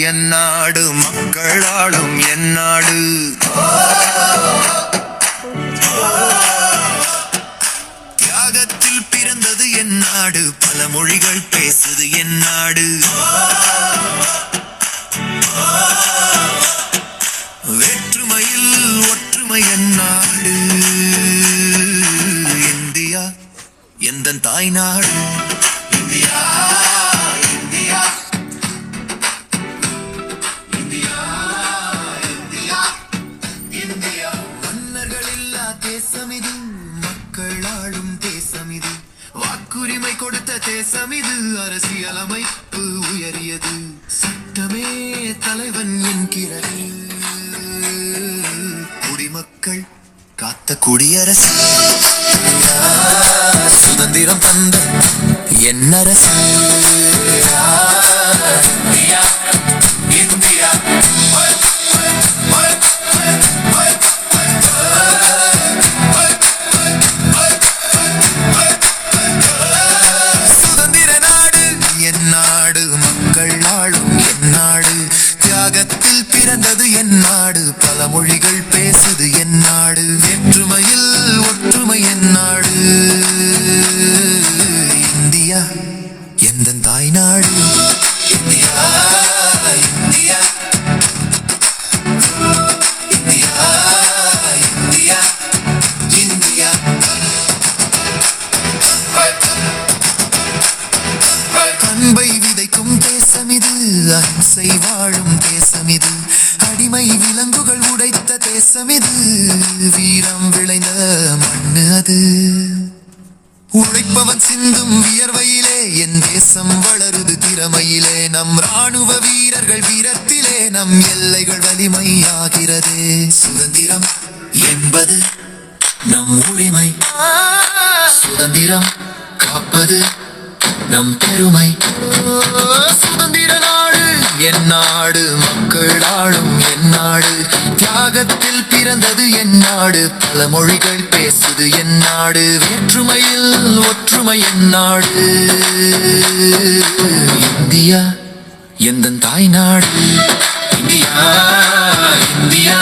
என் நாடு, மக்களாளும் என் நாடு. தியாகத்தில் பிறந்தது என் நாடு, பல மொழிகள் பேசுது என் நாடு. வேற்றுமையில் ஒற்றுமை என் நாடு. இந்தியா எந்தன் தாய் நாடு. India India India India India. மன்னர்கள் இல்லா தேசம் இது, மக்கள் ஆளும் தேசம் இது. வாக்குரிமை கொடுத்த தேசம் இது, அரசியல் அமைப்பு உயரியது. சட்டமே தலைவன் என்கிறது, குடிமக்கள் காத்த குடியரசு. சுதந்திரம் தந்த என் அரசு. இந்தியா இந்தியா சுதந்திர நாடு என் நாடு, மக்கள் ஆளும் என் நாடு. தியாகத்தில் பிறந்தது என் நாடு, பல மொழிகள் பேசுது என் நாடு. வேற்றுமையில் ஒற்றுமை என் நாடு. இந்தியா எந்தன் தாய் நாடு. India India India India India. அன்பை விதைக்கும் தேசம் இது, அன்சை வாழும் தேசம் இது. அடிமை விலங்குகள் உடைத்த தேசம் இது, வீரம் விளைந்த மண்ணு அது. உழைப்பவன் சிந்தும் வியர்வையிலே என் தேசம் வளருது திறமையிலே. நம் ராணுவ வீரர்கள் வீரத்திலே நம் எல்லைகள் வலிமையாகிறது. சுதந்திரம் என்பது நம் உரிமை, சுதந்திரம் காப்பது நம் பெருமை. சுதந்திர நாடு என் நாடு, மக்கள் ஆளும் என் நாடு. தியாகத்தில் பிறந்தது என் நாடு, பல மொழிகள் பேசுது என் நாடு. வேற்றுமையில் ஒற்றுமை என் நாடு. இந்தியா எந்தன் தாய் நாடு. India India